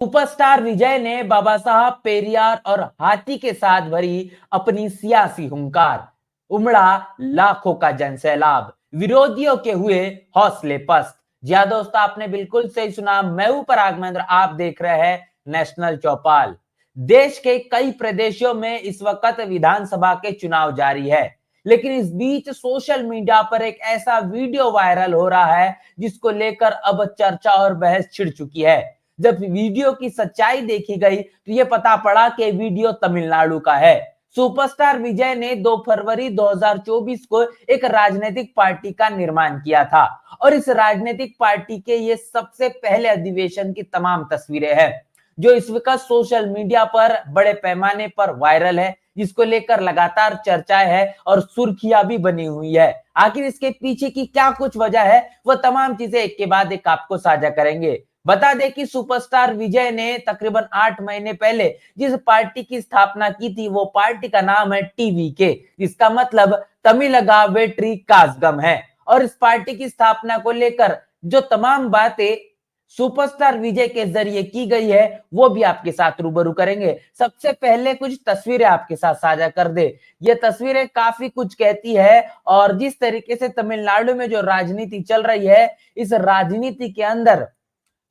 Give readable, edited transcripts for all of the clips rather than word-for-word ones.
Superstar विजय ने बाबा साहब पेरियार और हाथी के साथ भरी अपनी सियासी हुंकार, उमड़ा लाखों का जनसैलाब, विरोधियों के हुए हौसले पस्त। जी हाँ दोस्तों, आपने बिल्कुल सही सुना। मैं हूं पराग महेंद्र, आप देख रहे हैं नेशनल चौपाल। देश के कई प्रदेशों में इस वक्त विधानसभा के चुनाव जारी है, लेकिन इस बीच सोशल मीडिया पर एक ऐसा वीडियो वायरल हो रहा है जिसको लेकर अब चर्चा और बहस छिड़ चुकी है। जब वीडियो की सच्चाई देखी गई तो यह पता पड़ा कि वीडियो तमिलनाडु का है। सुपरस्टार विजय ने 2 फरवरी 2024 को एक राजनीतिक पार्टी का निर्माण किया था और इस राजनीतिक पार्टी के ये सबसे पहले अधिवेशन की तमाम तस्वीरें हैं जो इस वक्त सोशल मीडिया पर बड़े पैमाने पर वायरल है, जिसको लेकर लगातार चर्चाएं है और सुर्खियां भी बनी हुई है। आखिर इसके पीछे की क्या कुछ वजह है, वह तमाम चीजें एक के बाद एक आपको साझा करेंगे। बता दें कि सुपरस्टार विजय ने तकरीबन 8 महीने पहले जिस पार्टी की स्थापना की थी, वो पार्टी का नाम है टीवीके, जिसका मतलब तमिलगा वेट्री काजगम है। और इस पार्टी की स्थापना को लेकर जो तमाम बातें सुपरस्टार विजय के जरिए की गई है, वो भी आपके साथ रूबरू करेंगे। सबसे पहले कुछ तस्वीरें आपके साथ साझा कर दे। ये तस्वीरें काफी कुछ कहती है और जिस तरीके से तमिलनाडु में जो राजनीति चल रही है, इस राजनीति के अंदर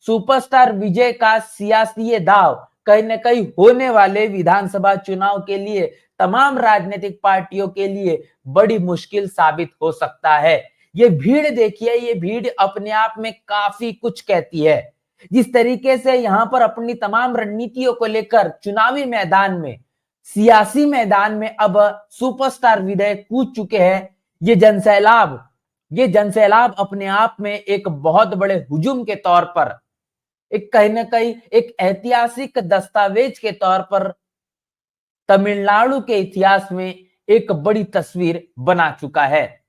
सुपरस्टार विजय का सियासी दाव कहीं न कहीं होने वाले विधानसभा चुनाव के लिए तमाम राजनीतिक पार्टियों के लिए बड़ी मुश्किल साबित हो सकता है। ये भीड़ देखिए, ये भीड़ अपने आप में काफी कुछ कहती है। जिस तरीके से यहाँ पर अपनी तमाम रणनीतियों को लेकर चुनावी मैदान में, सियासी मैदान में अब सुपरस्टार विजय कूद चुके हैं। ये जनसैलाब अपने आप में एक बहुत बड़े हुजूम के तौर पर, एक कहीं ना कहीं एक ऐतिहासिक दस्तावेज के तौर पर तमिलनाडु के इतिहास में एक बड़ी तस्वीर बना चुका है।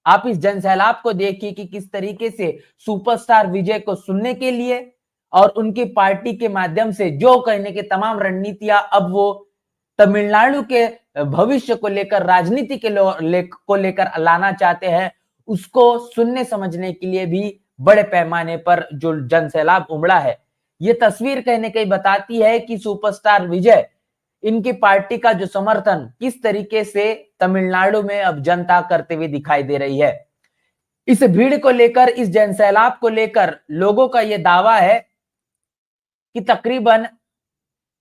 आप इस जनसैलाब को देखिए कि किस तरीके से सुपरस्टार विजय को सुनने के लिए और उनकी पार्टी के माध्यम से जो कहने के तमाम रणनीतियां अब वो तमिलनाडु के भविष्य को लेकर, राजनीति को लेकर लाना चाहते हैं, उसको सुनने समझने के लिए भी बड़े पैमाने पर जो जनसैलाब उमड़ा है। ये तस्वीर कहीं न कहीं बताती है कि सुपरस्टार विजय, इनकी पार्टी का जो समर्थन किस तरीके से तमिलनाडु में अब जनता करते हुए दिखाई दे रही है। इस भीड़ को लेकर, इस जनसैलाब को लेकर लोगों का यह दावा है कि तकरीबन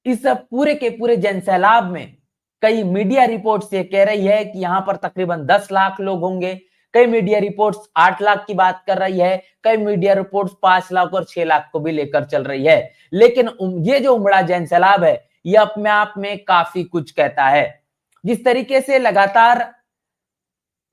इस पूरे के पूरे जनसैलाब में कई मीडिया रिपोर्ट्स ये कह रही है कि यहां पर तकरीबन 10 लाख लोग होंगे। कई मीडिया रिपोर्ट्स 8 लाख की बात कर रही है, कई मीडिया रिपोर्ट्स 5 लाख और 6 लाख को भी लेकर चल रही है। लेकिन ये जो उमड़ा जनसैलाब है, ये अपने आप में काफी कुछ कहता है। जिस तरीके से लगातार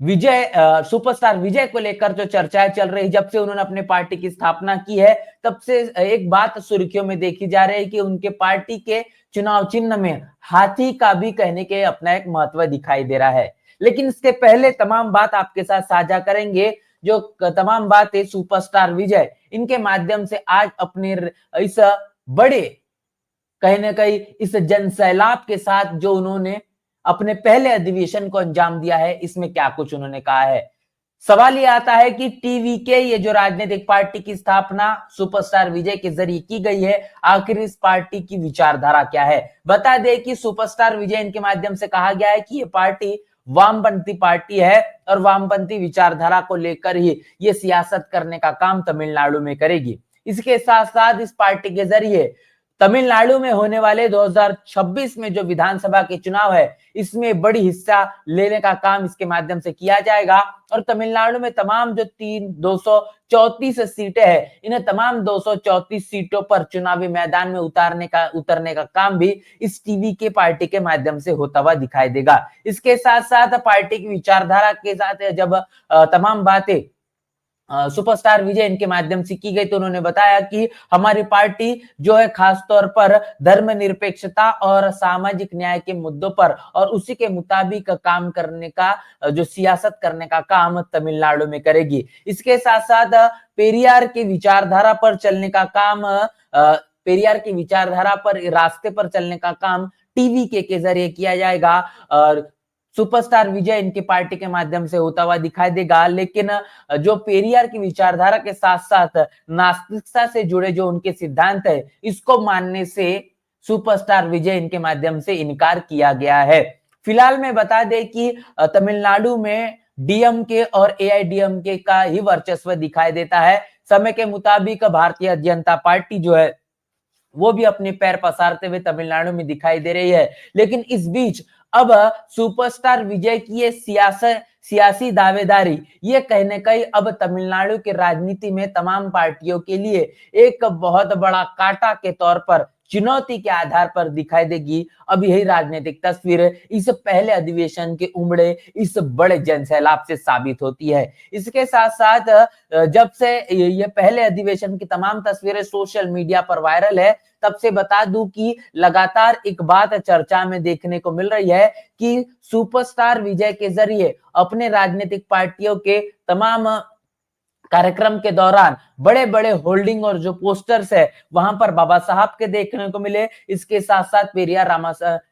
सुपरस्टार विजय को लेकर जो चर्चाएं चल रही, जब से उन्होंने अपने पार्टी की स्थापना की है, तब से एक बात सुर्खियों में देखी जा रही है कि उनके पार्टी के चुनाव चिन्ह में हाथी का भी कहने के अपना एक महत्व दिखाई दे रहा है। लेकिन इसके पहले तमाम बात आपके साथ साझा करेंगे, जो तमाम बातें सुपरस्टार विजय इनके माध्यम से आज अपने इस बड़े, कहीं ना कहीं इस जनसैलाब के साथ जो उन्होंने अपने पहले अधिवेशन को अंजाम दिया है, इसमें क्या कुछ उन्होंने कहा है। सवाल ये आता है कि टीवीके, ये जो राजनीतिक पार्टी की स्थापना सुपरस्टार विजय के जरिए की गई है, आखिर इस पार्टी की विचारधारा क्या है। बता दें कि सुपरस्टार विजय इनके माध्यम से कहा गया है कि ये पार्टी वामपंथी पार्टी है और वामपंथी विचारधारा को लेकर ही ये सियासत करने का काम तमिलनाडु में करेगी। इसके साथ साथ इस पार्टी के जरिए तमिलनाडु में होने वाले 2026 में जो विधानसभा के चुनाव है, इसमें बड़ी हिस्सा लेने का काम इसके माध्यम से किया जाएगा और तमिलनाडु में तमाम जो 234 सीटें हैं, इन्हें तमाम 234 सीटों पर चुनावी मैदान में उतरने का काम भी इस टीवी के पार्टी के माध्यम से होता हुआ दिखाई देगा। इसके साथ साथ पार्टी की विचारधारा के साथ जब तमाम बातें सुपरस्टार विजय इनके माध्यम से की गई, तो उन्होंने बताया कि हमारी पार्टी जो है खास तौर पर धर्मनिरपेक्षता और सामाजिक न्याय के मुद्दों पर और उसी के मुताबिक काम करने का, जो सियासत करने का काम तमिलनाडु में करेगी। इसके साथ साथ पेरियार की विचारधारा पर चलने का काम, पेरियार की विचारधारा पर रास्ते पर चलने का काम टीवीके के जरिए किया जाएगा। और सुपरस्टार विजय इनकी पार्टी के माध्यम से होता हुआ दिखाई देगा। लेकिन जो पेरियार की विचारधारा के साथ साथ नास्तिकता से जुड़े जो उनके सिद्धांत है, इसको मानने से सुपरस्टार विजय इनके माध्यम से इनकार किया गया है। फिलहाल मैं बता दें कि तमिलनाडु में डीएमके और एआईडीएमके का ही वर्चस्व दिखाई देता है। समय के मुताबिक भारतीय जनता पार्टी जो है वो भी अपने पैर पसारते हुए तमिलनाडु में दिखाई दे रही है। लेकिन इस बीच अब सुपरस्टार विजय की ये सियासी दावेदारी ये कहीं न कहीं अब तमिलनाडु के राजनीति में तमाम पार्टियों के लिए एक बहुत बड़ा कांटा के तौर पर, चुनौती के आधार पर दिखाई देगी। अब यही राजनीतिक तस्वीर इस पहले अधिवेशन के उमड़े इस बड़े जनसैलाब से साबित होती है। इसके साथ साथ जब से ये पहले अधिवेशन की तमाम तस्वीरें सोशल मीडिया पर वायरल है, तब से बता दूं कि लगातार एक बात चर्चा में देखने को मिल रही है कि सुपरस्टार विजय के जरिए अपने राजनीतिक पार्टियों के तमाम कार्यक्रम के दौरान बड़े-बड़े होल्डिंग और जो पोस्टर्स है वहां पर बाबा साहब के देखने को मिले। इसके साथ-साथ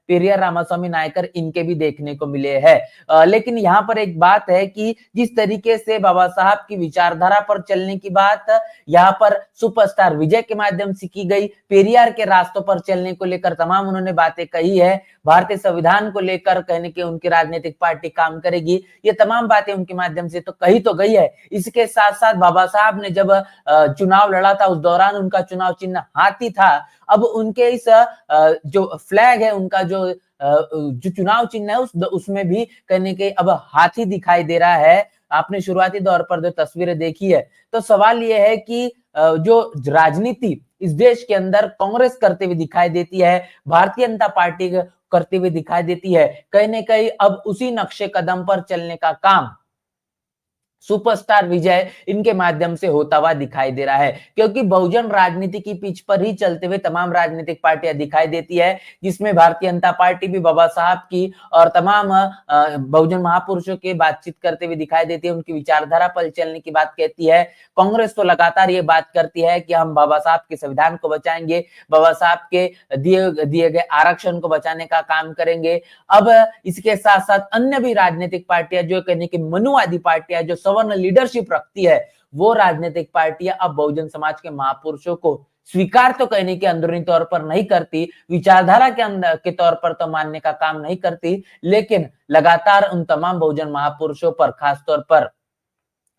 पेरियार रामास्वामी नायकर इनके भी देखने को मिले हैं। लेकिन यहाँ पर एक बात है कि जिस तरीके से बाबा साहब की विचारधारा पर चलने की बात यहाँ पर सुपरस्टार विजय के माध्यम से की गई, पेरियार के रास्तों पर चलने को लेकर तमाम उन्होंने बातें कही है, भारतीय संविधान को लेकर कहने की उनकी राजनीतिक पार्टी काम करेगी, ये तमाम बातें उनके माध्यम से तो कही तो गई है। इसके साथ साथ बाबा साहब ने जब चुनाव लड़ा था उस दौरान उनका चुनाव चिन्ह हाथी था। अब उनके इस जो फ्लैग है, उनका जो चुनाव चिन्ह है उसमें भी कहने के अब हाथी दिखाई दे रहा है। आपने शुरुआती दौर पर जो तस्वीरें देखी है, तो सवाल ये है कि जो राजनीति इस देश के अंदर कांग्रेस करते हुए दिखाई देती है, भारतीय जनता पार्टी करते हुए दिखाई देती है, कहीं न कहीं अब उसी नक्शे कदम पर चलने का काम सुपरस्टार विजय इनके माध्यम से होता हुआ दिखाई दे रहा है। क्योंकि बहुजन राजनीति की पिच पर ही चलते हुए तमाम राजनीतिक पार्टियां दिखाई देती है, जिसमें भारतीय जनता पार्टी भी बाबा साहब की और तमाम बहुजन महापुरुषों की बातचीत करते हुए दिखाई देती है, उनकी विचारधारा पर चलने की बात कहती है। कांग्रेस तो लगातार ये बात करती है कि हम बाबा साहब के संविधान को बचाएंगे, बाबा साहब के दिए गए आरक्षण को बचाने का काम करेंगे। अब इसके साथ साथ अन्य भी राजनीतिक पार्टियां जो कहने की मनुवादी पार्टियां जो सवर्ण लीडरशिप रखती है, वो राजनीतिक पार्टियां अब बहुजन समाज के महापुरुषों को स्वीकार तो कहने के अंदरूनी तौर पर नहीं करती, विचारधारा के अंदर के तौर पर तो मानने का काम नहीं करती, लेकिन लगातार उन तमाम बहुजन महापुरुषों पर, खासतौर पर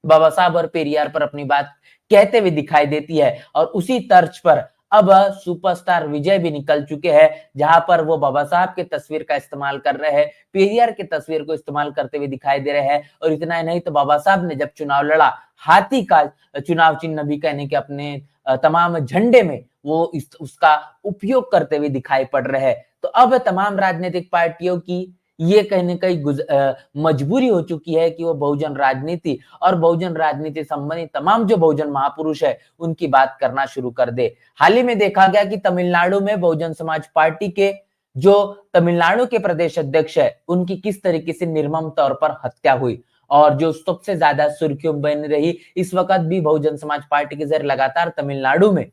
बाबा साहब और पेरियार पर अपनी बात कहते हुए दिखाई देती है। और उसी तर्ज पर अब सुपरस्टार विजय भी निकल चुके हैं, जहां पर वो बाबा साहब की तस्वीर का इस्तेमाल कर रहे हैं, पेरियार की तस्वीर को इस्तेमाल करते हुए दिखाई दे रहे हैं। और इतना ही नहीं तो बाबा साहब ने जब चुनाव लड़ा, हाथी का चुनाव चिन्ह भी कहने के अपने तमाम झंडे में वो उसका उपयोग करते हुए दिखाई पड़ रहे हैं। तो अब तमाम राजनीतिक पार्टियों की ये कहीं न कहीं मजबूरी हो चुकी है कि वो बहुजन राजनीति और बहुजन राजनीति संबंधी तमाम जो बहुजन महापुरुष है, उनकी बात करना शुरू कर दे। हाल ही में देखा गया कि तमिलनाडु में बहुजन समाज पार्टी के जो तमिलनाडु के प्रदेश अध्यक्ष है, उनकी किस तरीके से निर्मम तौर पर हत्या हुई और जो सबसे ज्यादा सुर्खियों बन रही, इस वक्त भी बहुजन समाज पार्टी के जरिए लगातार तमिलनाडु में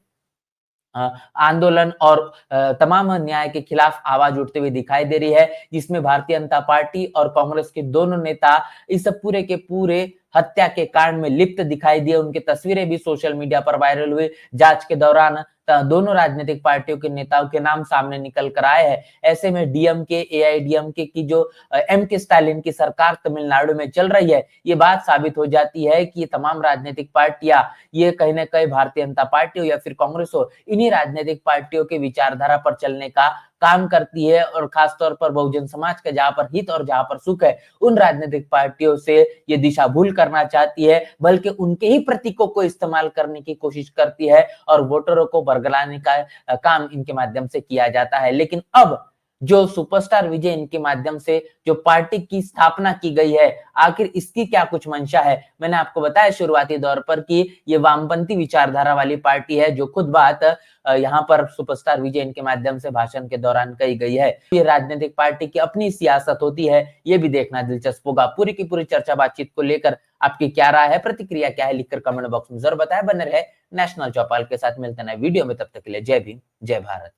आंदोलन और तमाम न्याय के खिलाफ आवाज उठते हुए दिखाई दे रही है, जिसमें भारतीय जनता पार्टी और कांग्रेस के दोनों नेता इस पूरे के पूरे हत्या के कांड में लिप्त दिखाई दिए। उनकी तस्वीरें भी सोशल मीडिया पर वायरल हुई। जांच के दौरान दोनों राजनीतिक पार्टियों के नेताओं के नाम सामने निकल कर आए हैं। ऐसे में डीएमके, एआईडीएमके की जो एमके स्टालिन की सरकार तमिलनाडु में चल रही है, ये बात साबित हो जाती है कि ये तमाम राजनीतिक पार्टियां, ये कहीं ना कहीं भारतीय जनता पार्टी हो या फिर कांग्रेस हो, इन्हीं राजनीतिक पार्टियों के विचारधारा पर चलने का काम करती है। और खासतौर पर बहुजन समाज का जहां पर हित और जहां पर सुख है, उन राजनीतिक पार्टियों से ये दिशा भूल करना चाहती है, बल्कि उनके ही प्रतीकों को इस्तेमाल करने की कोशिश करती है और वोटरों को बरगलाने का काम इनके माध्यम से किया जाता है। लेकिन अब जो सुपरस्टार विजय इनके माध्यम से जो पार्टी की स्थापना की गई है, आखिर इसकी क्या कुछ मंशा है? मैंने आपको बताया शुरुआती दौर पर कि ये वामपंथी विचारधारा वाली पार्टी है, जो खुद बात यहाँ पर सुपरस्टार विजय इनके माध्यम से भाषण के दौरान कही गई है। ये राजनीतिक पार्टी की अपनी सियासत होती है, ये भी देखना दिलचस्प होगा। पूरी की पूरी चर्चा बातचीत को लेकर आपकी क्या राय है, प्रतिक्रिया क्या है, लिखकर कमेंट बॉक्स में जरूर बताएं। बने रहे नेशनल चौपाल के साथ, मिलते हैं नए वीडियो में, तब तक के लिए जय भीम, जय भारत।